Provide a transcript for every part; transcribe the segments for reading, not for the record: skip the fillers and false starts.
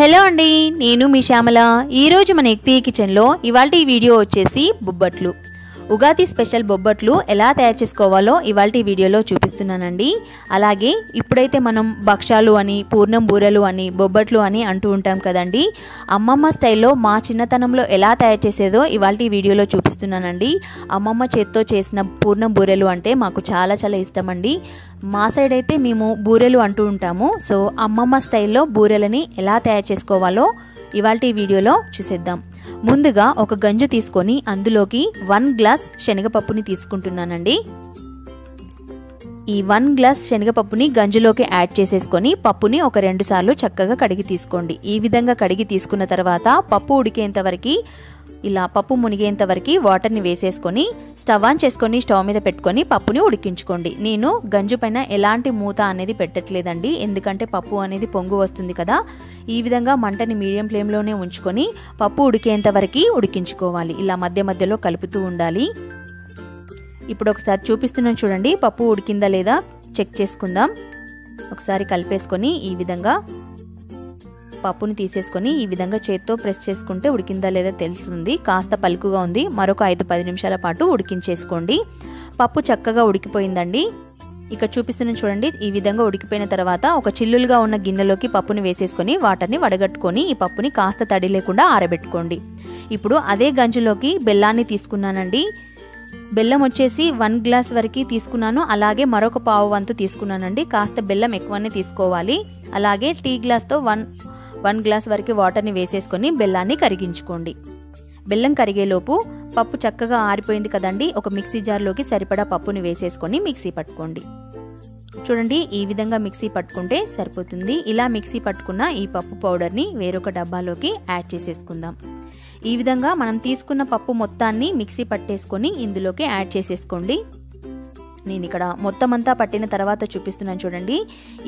Hello అండి, నేను మీ శ్యామల. ఈరోజు మన ఎక్తి కిచెన్లో ఇవాల్టి వీడియో వచ్చేసి బొబ్బట్లు, ఉగాది స్పెషల్ బొబ్బట్లు ఎలా తయారు చేసుకోవాలో ఇవాల్టి వీడియోలో చూపిస్తున్నానండి. అలాగే ఇప్పుడైతే మనం భక్షాలు అని, పూర్ణం బూరెలు అని, బొబ్బట్లు అని అంటూ ఉంటాం కదండి. అమ్మమ్మ స్టైల్లో మా చిన్నతనంలో ఎలా తయారు చేసేదో ఇవాల్టి వీడియోలో చూపిస్తున్నానండి. అమ్మమ్మ చేత్తో చేసిన పూర్ణం బూరెలు అంటే మాకు చాలా చాలా ఇష్టం అండి. మా సైడ్ అయితే మేము బూరెలు అంటూ ఉంటాము. సో అమ్మమ్మ స్టైల్లో బూరెలని ఎలా తయారు చేసుకోవాలో ఇవాల్టి వీడియోలో చూసేద్దాం. ముందుగా ఒక గంజు తీసుకొని అందులోకి 1 గ్లాస్ శనగపప్పుని తీసుకుంటున్నానండి. ఈ 1 గ్లాస్ శనగపప్పుని గంజులోకి యాడ్ చేసేసుకొని పప్పుని ఒక 2 సార్లు చక్కగా కడిగి తీసుకోండి. ఈ విధంగా కడిగి తీసుకున్న తర్వాత పప్పు ఉడికేంత వరకు, ఇలా పప్పు మునిగేంత వరకు వాటర్ని వేసేసుకొని స్టవ్ ఆన్ చేసుకొని స్టవ్ మీద పెట్టుకొని పప్పుని ఉడికించుకోండి. నేను గంజు పైన ఎలాంటి మూత అనేది పెట్టట్లేదండి, ఎందుకంటే పప్పు అనేది పొంగు వస్తుంది కదా. ఈ విధంగా మంటని మీడియం ఫ్లేమ్లోనే ఉంచుకొని పప్పు ఉడికేంత వరకు ఉడికించుకోవాలి. ఇలా మధ్య మధ్యలో కలుపుతూ ఉండాలి. ఇప్పుడు ఒకసారి చూపిస్తున్నాను చూడండి, పప్పు ఉడికిందా లేదా చెక్ చేసుకుందాం. ఒకసారి కలిపేసుకొని ఈ విధంగా పప్పుని తీసేసుకొని ఈ విధంగా చేత్తో ప్రెస్ చేసుకుంటే ఉడికిందా లేదా తెలుస్తుంది. కాస్త పలుకుగా ఉంది, మరొక 5-10 నిమిషాల పాటు ఉడికించేసుకోండి. పప్పు చక్కగా ఉడికిపోయిందండి. ఇక చూపిస్తున్నాను చూడండి, ఈ విధంగా ఉడికిపోయిన తర్వాత ఒక చిల్లులుగా ఉన్న గిన్నెలోకి పప్పుని వేసేసుకొని వాటర్ని వడగట్టుకొని ఈ పప్పుని కాస్త తడి లేకుండా ఆరబెట్టుకోండి. ఇప్పుడు అదే గంజులోకి బెల్లాన్ని తీసుకున్నానండి. బెల్లం వచ్చేసి 1 గ్లాస్ వరకు తీసుకున్నాను, అలాగే మరొక పావు వంతు తీసుకున్నానండి. కాస్త బెల్లం ఎక్కువనే తీసుకోవాలి. అలాగే టీ గ్లాస్తో 1 గ్లాస్ వరకు వాటర్ని వేసేసుకొని బెల్లాన్ని కరిగించుకోండి. బెల్లం కరిగేలోపు పప్పు చక్కగా ఆరిపోయింది కదండి. ఒక మిక్సీ జార్లోకి సరిపడా పప్పుని వేసేసుకొని మిక్సీ పట్టుకోండి. చూడండి, ఈ విధంగా మిక్సీ పట్టుకుంటే సరిపోతుంది. ఇలా మిక్సీ పట్టుకున్న ఈ పప్పు పౌడర్ని వేరొక డబ్బాలోకి యాడ్ చేసేసుకుందాం. ఈ విధంగా మనం తీసుకున్న పప్పు మొత్తాన్ని మిక్సీ పట్టేసుకొని ఇందులోకి యాడ్ చేసేసుకోండి. నేను ఇక్కడ మొత్తం అంతా పట్టిన తర్వాత చూపిస్తున్నాను చూడండి.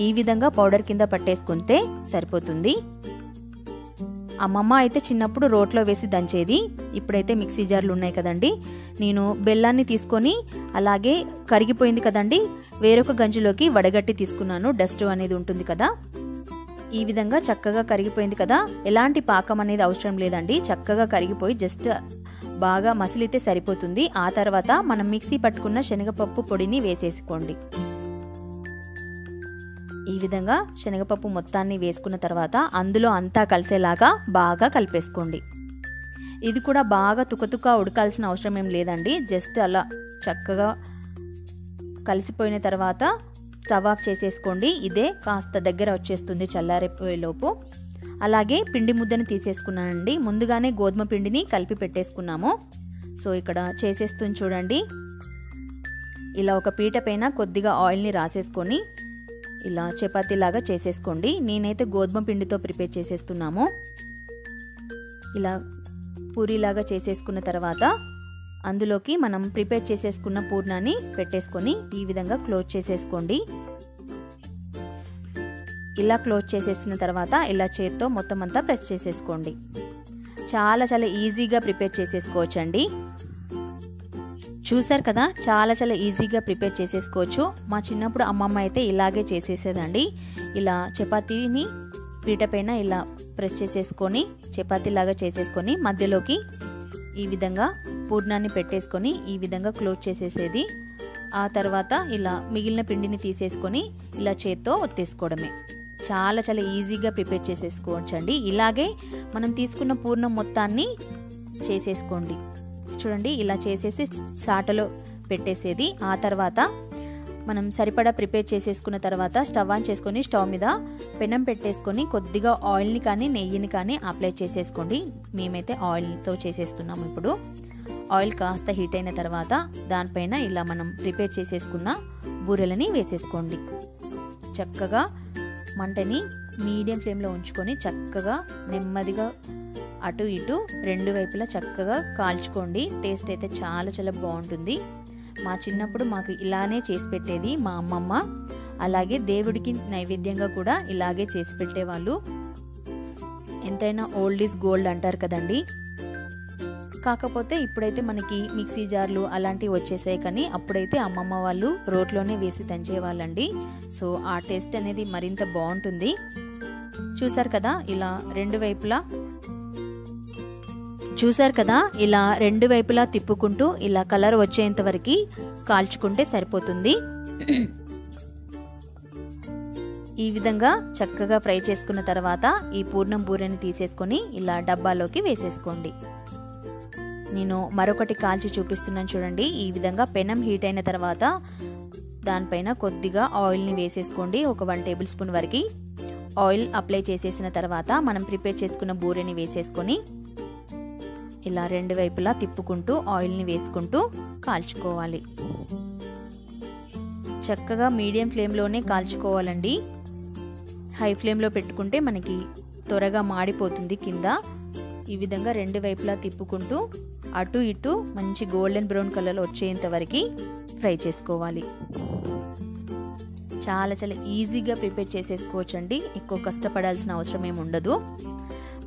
ఈ విధంగా పౌడర్ కింద పట్టేసుకుంటే సరిపోతుంది. అమ్మమ్మ అయితే చిన్నప్పుడు రోట్లో వేసి దంచేది, ఇప్పుడైతే మిక్సీ జార్లు ఉన్నాయి కదండి. నేను బెల్లాన్ని తీసుకొని అలాగే కరిగిపోయింది కదండి, వేరొక గంజులోకి వడగట్టి తీసుకున్నాను. డస్ట్ అనేది ఉంటుంది కదా. ఈ విధంగా చక్కగా కరిగిపోయింది కదా. ఎలాంటి పాకం అనేది అవసరం లేదండి, చక్కగా కరిగిపోయి జస్ట్ బాగా మసిలితే సరిపోతుంది. ఆ తర్వాత మనం మిక్సీ పట్టుకున్న శనగపప్పు పొడిని వేసేసుకోండి. ఈ విధంగా శనగపప్పు మొత్తాన్ని వేసుకున్న తర్వాత అందులో అంతా కలిసేలాగా బాగా కలిపేసుకోండి. ఇది కూడా బాగా తుకతుక ఉడకాల్సిన అవసరం ఏం లేదండి, జస్ట్ అలా చక్కగా కలిసిపోయిన తర్వాత స్టవ్ ఆఫ్ చేసేసుకోండి. ఇదే కాస్త దగ్గర వచ్చేస్తుంది చల్లారిపోయేలోపు. అలాగే పిండి ముద్దను తీసేసుకున్నానండి. ముందుగానే గోధుమ పిండిని కలిపి పెట్టేసుకున్నాము. సో ఇక్కడ చేసేస్తుంది చూడండి. ఇలా ఒక పీట పైన కొద్దిగా ఆయిల్ని రాసేసుకొని ఇలా చపాతీలాగా చేసేసుకోండి. నేనైతే గోధుమ పిండితో ప్రిపేర్ చేసేస్తున్నాము. ఇలా పూరీలాగా చేసేసుకున్న తర్వాత అందులోకి మనం ప్రిపేర్ చేసేసుకున్న పూర్ణాన్ని పెట్టేసుకొని ఈ విధంగా క్లోజ్ చేసేసుకోండి. ఇలా క్లోజ్ చేసేసిన తర్వాత ఇలా చేత్తో మొత్తం అంతా ప్రెస్ చేసేసుకోండి. చాలా చాలా ఈజీగా ప్రిపేర్ చేసేసుకోవచ్చండి. చూసారు కదా, చాలా చాలా ఈజీగా ప్రిపేర్ చేసేసుకోవచ్చు. మా చిన్నప్పుడు అమ్మమ్మ అయితే ఇలాగే చేసేసేదండి. ఇలా చపాతీని పీట పైన ఇలా ప్రెస్ చేసేసుకొని చపాతీలాగా చేసేసుకొని మధ్యలోకి ఈ విధంగా పూర్ణాన్ని పెట్టేసుకొని ఈ విధంగా క్లోజ్ చేసేసేది. ఆ తర్వాత ఇలా మిగిలిన పిండిని తీసేసుకొని ఇలా చేత్తో ఒత్తేసుకోవడమే. చాలా చాలా ఈజీగా ప్రిపేర్ చేసేసుకోవచ్చండి. ఇలాగే మనం తీసుకున్న పూర్ణం మొత్తాన్ని చేసేసుకోండి. చూడండి, ఇలా చేసేసి సాటలో పెట్టేసేది. ఆ తర్వాత మనం సరిపడా ప్రిపేర్ చేసేసుకున్న తర్వాత స్టవ్ ఆన్ చేసుకొని స్టవ్ మీద పెనం పెట్టేసుకొని కొద్దిగా ఆయిల్ని కానీ నెయ్యిని కానీ అప్లై చేసేసుకోండి. మేమైతే ఆయిల్తో చేసేస్తున్నాము. ఇప్పుడు ఆయిల్ కాస్త హీట్ అయిన తర్వాత దానిపైన ఇలా మనం ప్రిపేర్ చేసేసుకున్న బూరెలని వేసేసుకోండి. చక్కగా మంటని మీడియం ఫ్లేమ్లో ఉంచుకొని చక్కగా నెమ్మదిగా అటు ఇటు 2 వైపులా చక్కగా కాల్చుకోండి. టేస్ట్ అయితే చాలా చాలా బాగుంటుంది. మా చిన్నప్పుడు మాకు ఇలానే చేసి పెట్టేది మా అమ్మమ్మ. అలాగే దేవుడికి నైవేద్యంగా కూడా ఇలాగే చేసి పెట్టేవాళ్ళు. ఎంతైనా ఓల్డ్ ఈజ్ గోల్డ్ అంటారు కదండి. కాకపోతే ఇప్పుడైతే మనకి మిక్సీ జార్లు అలాంటివి వచ్చేసాయి, కానీ అప్పుడైతే అమ్మమ్మ వాళ్ళు రోట్లోనే వేసి దంచేవాళ్ళండి. సో ఆ టేస్ట్ అనేది మరింత బాగుంటుంది. చూసారు కదా ఇలా రెండు వైపులా తిప్పుకుంటూ ఇలా కలర్ వచ్చేంత వరకు కాల్చుకుంటే సరిపోతుంది. ఈ విధంగా చక్కగా ఫ్రై చేసుకున్న తర్వాత ఈ పూర్ణం బూరెని తీసేసుకొని ఇలా డబ్బాలోకి వేసేసుకోండి. నేను మరొకటి కాల్చి చూపిస్తున్నాను చూడండి. ఈ విధంగా పెనం హీట్ అయిన తర్వాత దానిపైన కొద్దిగా ఆయిల్ని వేసేసుకోండి. ఒక 1 టేబుల్ స్పూన్ వరకు ఆయిల్ అప్లై చేసేసిన తర్వాత మనం ప్రిపేర్ చేసుకున్న బూరెని వేసేసుకొని ఇలా రెండు వైపులా తిప్పుకుంటూ ఆయిల్ని వేసుకుంటూ కాల్చుకోవాలి. చక్కగా మీడియం ఫ్లేమ్లోనే కాల్చుకోవాలండి. హై ఫ్లేమ్లో పెట్టుకుంటే మనకి త్వరగా మాడిపోతుంది కింద. ఈ విధంగా రెండు వైపులా తిప్పుకుంటూ అటు ఇటు మంచి గోల్డెన్ బ్రౌన్ కలర్ వచ్చేంత వరకు ఫ్రై చేసుకోవాలి. చాలా ఈజీగా ప్రిపేర్ చేసేసుకోవచ్చండి. ఎక్కువ కష్టపడాల్సిన అవసరం ఏమి ఉండదు.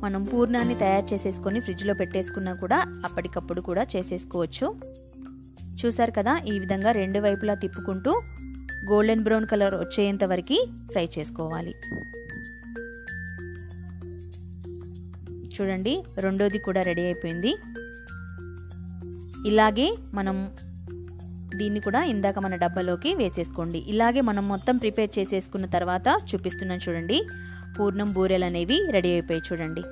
మనం పూర్ణాన్ని తయారు చేసేసుకొని ఫ్రిడ్జ్లో పెట్టేసుకున్నా కూడా అప్పటికప్పుడు కూడా చేసేసుకోవచ్చు. చూసారు కదా, ఈ విధంగా రెండు వైపులా తిప్పుకుంటూ గోల్డెన్ బ్రౌన్ కలర్ వచ్చేంత వరకు ఫ్రై చేసుకోవాలి. చూడండి, రెండోది కూడా రెడీ అయిపోయింది. ఇలాగే మనం దీన్ని కూడా ఇందాక మన డబ్బాలోకి వేసేసుకోండి. ఇలాగే మనం మొత్తం ప్రిపేర్ చేసేసుకున్న తర్వాత చూపిస్తున్నాను చూడండి, పూర్ణం బూరెలు అనేవి రెడీ అయిపోయి చూడండి.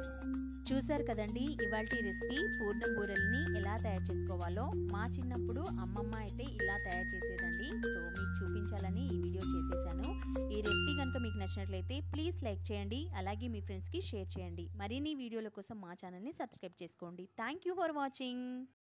చూసారు కదండి, ఇవాల్టి రెసిపీ పూర్ణం బూరెల్ని ఎలా తయారు చేసుకోవాలో. మా చిన్నప్పుడు అమ్మమ్మ అయితే ఇలా తయారు చేసేదండి. సో మీకు చూపించాలని ఈ వీడియో చేసేసాను. ఈ రెసిపీ కనుక మీకు నచ్చినట్లయితే ప్లీజ్ లైక్ చేయండి, అలాగే మీ ఫ్రెండ్స్కి షేర్ చేయండి. మరిన్ని వీడియోల కోసం మా ఛానల్ని సబ్స్క్రైబ్ చేసుకోండి. Thank you for watching.